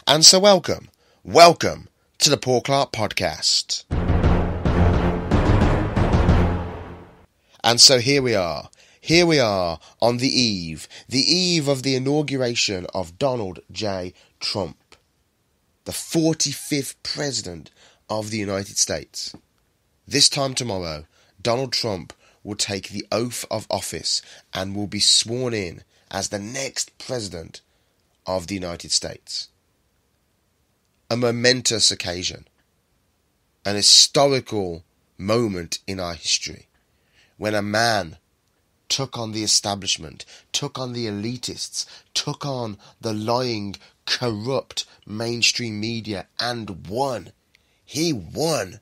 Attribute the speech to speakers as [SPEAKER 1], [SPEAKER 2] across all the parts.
[SPEAKER 1] And so welcome to the Paul Clark Podcast. And so here we are on the eve of the inauguration of Donald J. Trump, the 45th President of the United States. This time tomorrow, Donald Trump will take the oath of office and will be sworn in as the next President of the United States. A momentous occasion, an historical moment in our history, when a man took on the establishment, took on the elitists, took on the lying, corrupt mainstream media and won. He won.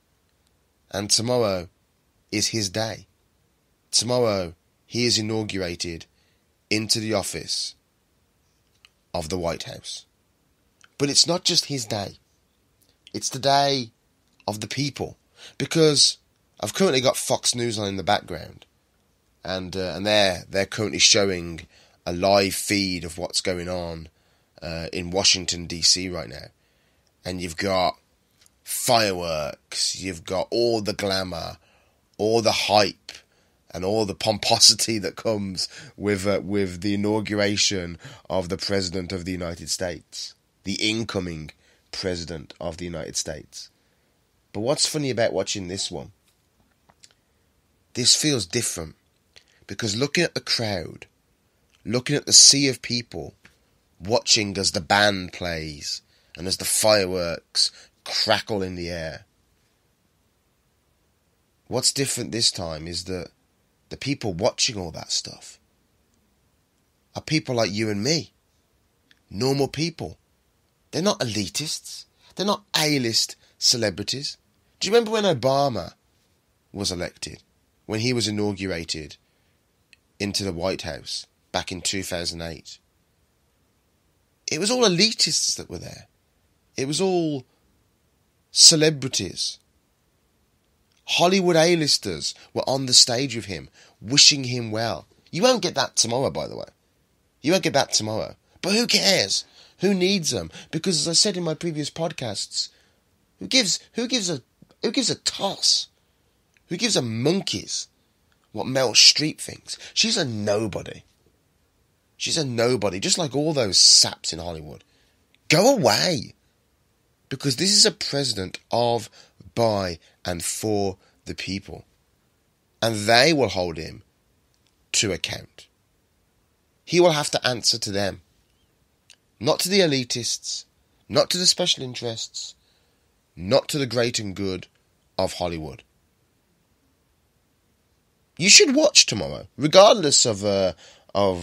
[SPEAKER 1] And tomorrow is his day. Tomorrow he is inaugurated into the office of the White House. But it's not just his day. It's the day of the people. Because I've currently got Fox News on in the background. And they're currently showing a live feed of what's going on in Washington, D.C. right now. And you've got fireworks, you've got all the glamour, all the hype, and all the pomposity that comes with the inauguration of the President of the United States, the incoming President of the United States. But what's funny about watching this one? This feels different, because looking at the crowd, looking at the sea of people, watching as the band plays and as the fireworks crackle in the air, what's different this time is that the people watching all that stuff are people like you and me. Normal people. They're not elitists. They're not A-list celebrities. Do you remember when Obama was elected? When he was inaugurated into the White House back in 2008? It was all elitists that were there. It was all celebrities. Hollywood A-listers were on the stage with him, wishing him well. You won't get that tomorrow, by the way. You won't get that tomorrow. But who cares? Who needs them? Because as I said in my previous podcasts, who gives a toss? Who gives a monkeys what Meryl Streep thinks? She's a nobody. She's a nobody, just like all those saps in Hollywood. Go away. Because this is a president of, by, and for the people. And they will hold him to account. He will have to answer to them. Not to the elitists, not to the special interests, not to the great and good of Hollywood. You should watch tomorrow, regardless of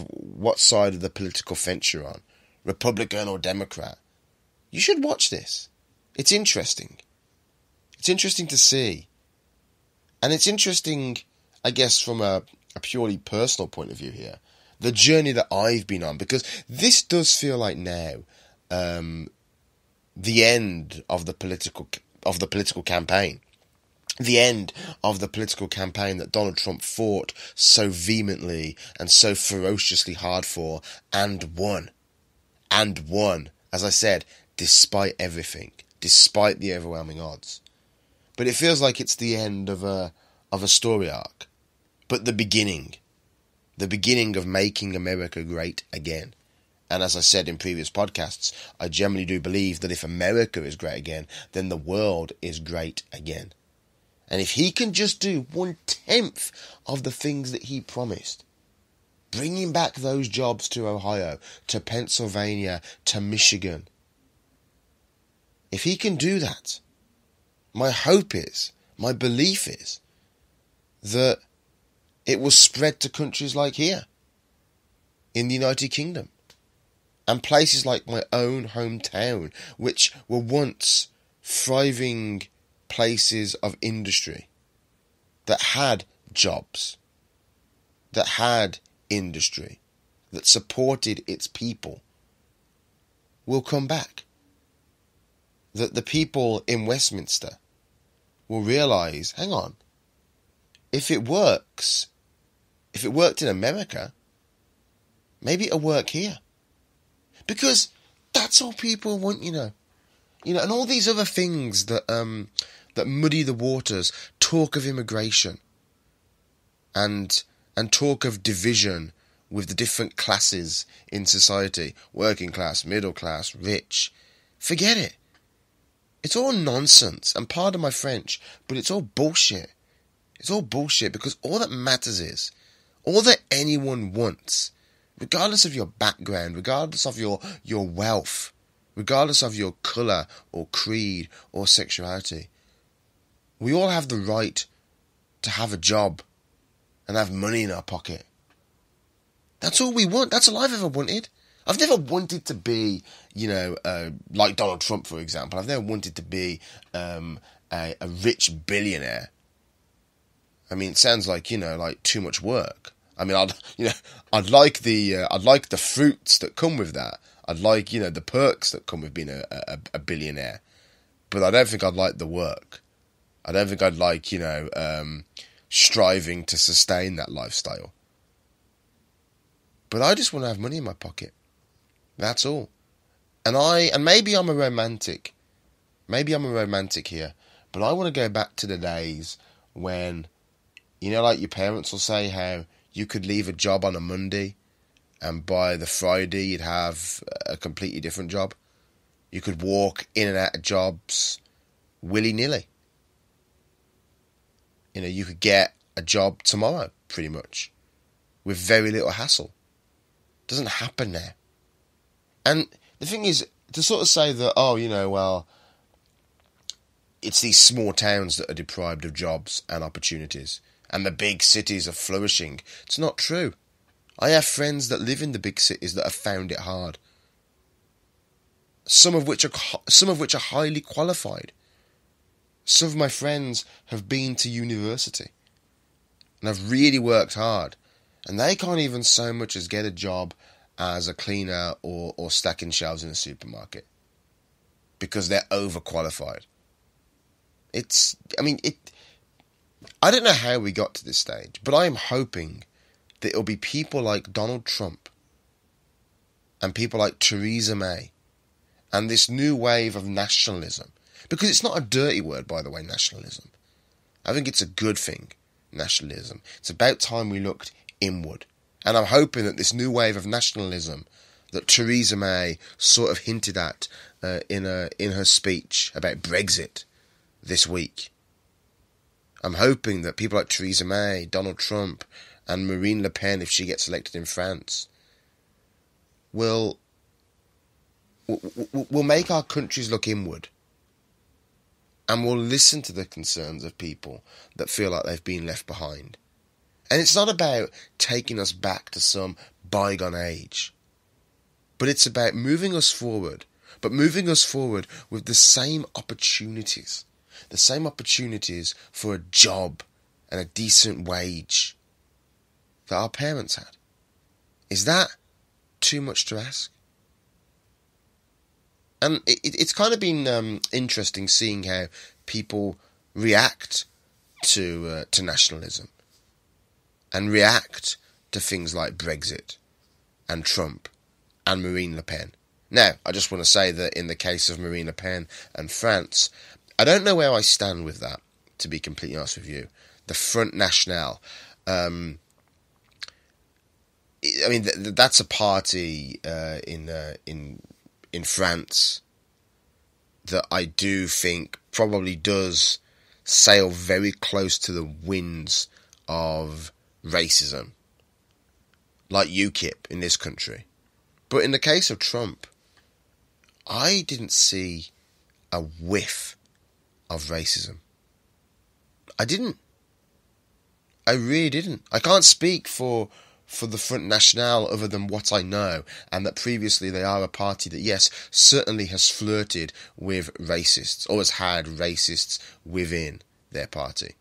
[SPEAKER 1] what side of the political fence you're on, Republican or Democrat. You should watch this. It's interesting. It's interesting to see. And it's interesting, I guess, from a purely personal point of view here, the journey that I've been on, because this does feel like now the end of the political campaign. The end of the political campaign that Donald Trump fought so vehemently and so ferociously hard for, and won. And won, as I said, despite everything, despite the overwhelming odds. But it feels like it's the end of a story arc. But the beginning of making America great again. And as I said in previous podcasts, I generally do believe that if America is great again, then the world is great again. And if he can just do 1/10 of the things that he promised, bringing back those jobs to Ohio, to Pennsylvania, to Michigan, if he can do that, my hope is, my belief is, that it will spread to countries like here, in the United Kingdom, and places like my own hometown, which were once thriving places of industry, that had jobs, that had industry, that supported its people, will come back. That the people in Westminster will realise, hang on, if it works, if it worked in America, maybe it'll work here. Because that's all people want, and all these other things that that muddy the waters, talk of immigration, and talk of division with the different classes in society, working class, middle class, rich. Forget it. It's all nonsense, and pardon my French, but it's all bullshit. It's all bullshit, because all that matters is, all that anyone wants, regardless of your background, regardless of your wealth, regardless of your colour or creed or sexuality, we all have the right to have a job and have money in our pocket. That's all we want. That's all I've ever wanted. I've never wanted to be, like Donald Trump, for example. I've never wanted to be a rich billionaire. I mean, it sounds like, like too much work. I mean, I'd like the fruits that come with that. I'd like, the perks that come with being a billionaire. But I don't think I'd like the work. I don't think I'd like, striving to sustain that lifestyle. But I just want to have money in my pocket. That's all. And maybe I'm a romantic. Maybe I'm a romantic here. But I want to go back to the days when, like your parents will say how you could leave a job on a Monday and by the Friday you'd have a completely different job. You could walk in and out of jobs willy-nilly. You could get a job tomorrow, pretty much, with very little hassle. Doesn't happen now. And the thing is, to sort of say that, it's these small towns that are deprived of jobs and opportunities, and the big cities are flourishing. It's not true. I have friends that live in the big cities that have found it hard. Some of which are highly qualified. Some of my friends have been to university and have really worked hard, and they can't even so much as get a job as a cleaner or stacking shelves in a supermarket because they're overqualified. I don't know how we got to this stage, but I am hoping that it'll be people like Donald Trump and people like Theresa May and this new wave of nationalism. Because it's not a dirty word, by the way, nationalism. I think it's a good thing, nationalism. It's about time we looked inward. And I'm hoping that this new wave of nationalism that Theresa May sort of hinted at in her speech about Brexit this week. I'm hoping that people like Theresa May, Donald Trump, and Marine Le Pen, if she gets elected in France, will make our countries look inward. And will listen to the concerns of people that feel like they've been left behind. And it's not about taking us back to some bygone age. But it's about moving us forward. But moving us forward with the same opportunities. The same opportunities for a job and a decent wage that our parents had. Is that too much to ask? And it's kind of been interesting seeing how people react to nationalism and react to things like Brexit and Trump and Marine Le Pen. Now, I just want to say that in the case of Marine Le Pen and France, I don't know where I stand with that, to be completely honest with you. The Front National, that's a party in France that I do think probably does sail very close to the winds of racism, like UKIP in this country. But in the case of Trump, I didn't see a whiff of racism. I didn't. I really didn't. I can't speak for the Front National other than what I know, and that previously they are a party that, yes, certainly has flirted with racists, or has had racists within their party.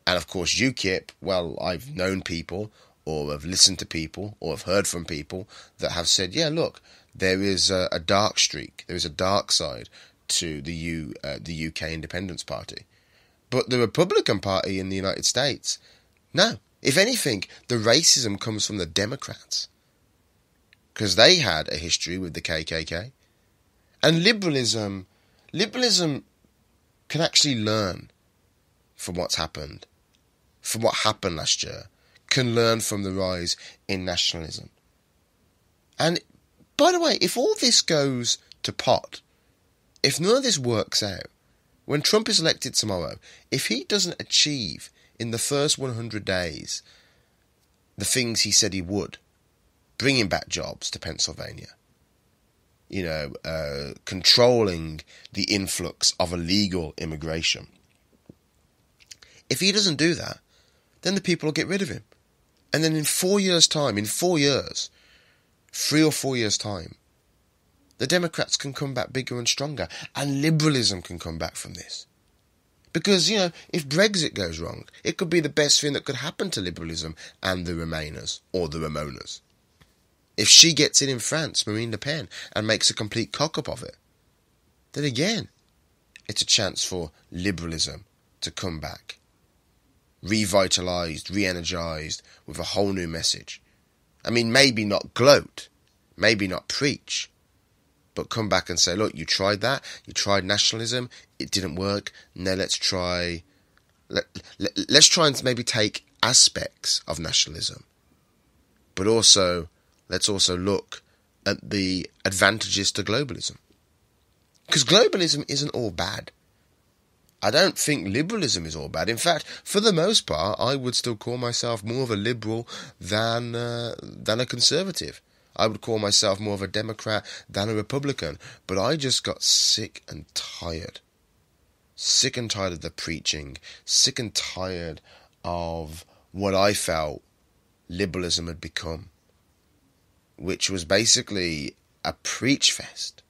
[SPEAKER 1] And of course UKIP, well, I've known people, or have listened to people, or have heard from people that have said, yeah, look, there is a dark streak, there is a dark side to the UK Independence Party. But the Republican Party in the United States, no. If anything, the racism comes from the Democrats. because they had a history with the KKK. And liberalism can actually learn from what's happened, from what happened last year, can learn from the rise in nationalism. And, by the way, if all this goes to pot, if none of this works out, when Trump is elected tomorrow, if he doesn't achieve in the first 100 days the things he said he would, bringing back jobs to Pennsylvania, controlling the influx of illegal immigration, if he doesn't do that, then the people will get rid of him. And then in 4 years' time, 3 or 4 years' time, the Democrats can come back bigger and stronger, and liberalism can come back from this. Because, if Brexit goes wrong, it could be the best thing that could happen to liberalism and the Remainers, or the Ramonas. If she gets in France, Marine Le Pen, and makes a complete cock-up of it, then again, it's a chance for liberalism to come back. Revitalised, re-energised, with a whole new message. I mean, maybe not gloat, maybe not preach, but come back and say, look, you tried that, you tried nationalism, it didn't work, now let's try and maybe take aspects of nationalism, but let's also look at the advantages to globalism. Because globalism isn't all bad. I don't think liberalism is all bad. In fact, for the most part, I would still call myself more of a liberal than a conservative. I would call myself more of a Democrat than a Republican. But I just got sick and tired. Sick and tired of the preaching. Sick and tired of what I felt liberalism had become, which was basically a preach fest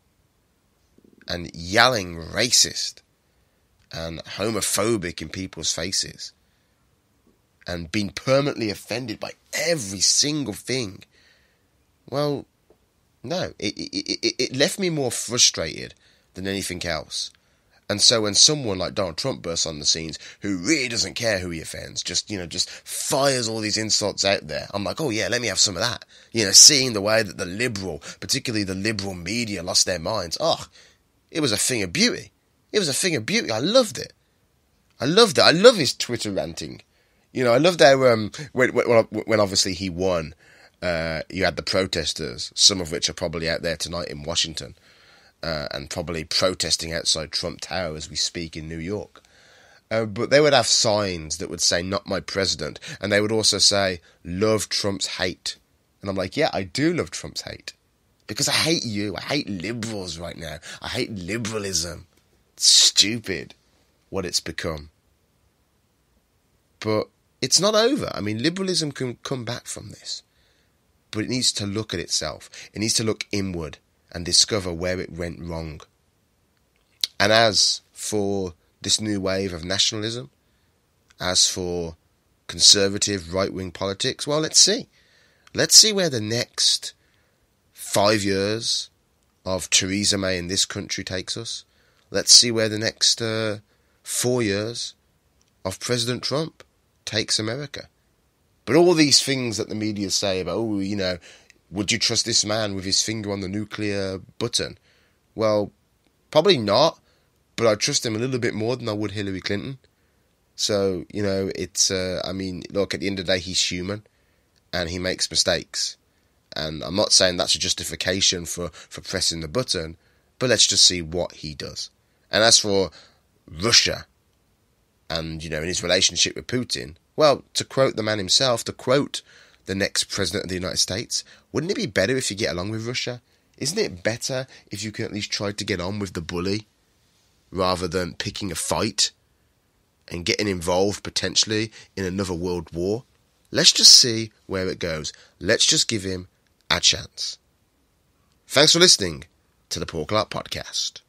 [SPEAKER 1] and yelling racist and homophobic in people's faces, and being permanently offended by every single thing. Well, no, it left me more frustrated than anything else. And so when someone like Donald Trump bursts on the scenes, who really doesn't care who he offends, just fires all these insults out there, I'm like, oh yeah, let me have some of that. Seeing the way that particularly the liberal media, lost their minds. Oh, it was a thing of beauty. It was a thing of beauty. I loved it. I love his Twitter ranting. I loved how when obviously he won, you had the protesters, some of which are probably out there tonight in Washington, and probably protesting outside Trump Tower as we speak in New York. But they would have signs that would say, "Not my president," and they would also say, "Love Trump's hate." And I'm like, yeah, I do love Trump's hate. Because I hate you. I hate liberals right now. I hate liberalism. Stupid what it's become. But it's not over. I mean, liberalism can come back from this, but it needs to look at itself. It needs to look inward and discover where it went wrong. And as for this new wave of nationalism, as for conservative right-wing politics, well, let's see. Let's see where the next 5 years of Theresa May in this country takes us. Let's see where the next 4 years of President Trump takes America. But all these things that the media say about, would you trust this man with his finger on the nuclear button? Well, probably not, but I trust him a little bit more than I would Hillary Clinton. So, it's, look, at the end of the day, he's human, and he makes mistakes. And I'm not saying that's a justification for pressing the button, but let's just see what he does. And as for Russia and, in his relationship with Putin, well, to quote the man himself, to quote the next president of the United States, wouldn't it be better if you get along with Russia? Isn't it better if you can at least try to get on with the bully rather than picking a fight and getting involved potentially in another world war? Let's just see where it goes. Let's just give him a chance. Thanks for listening to the Paul Clark Podcast.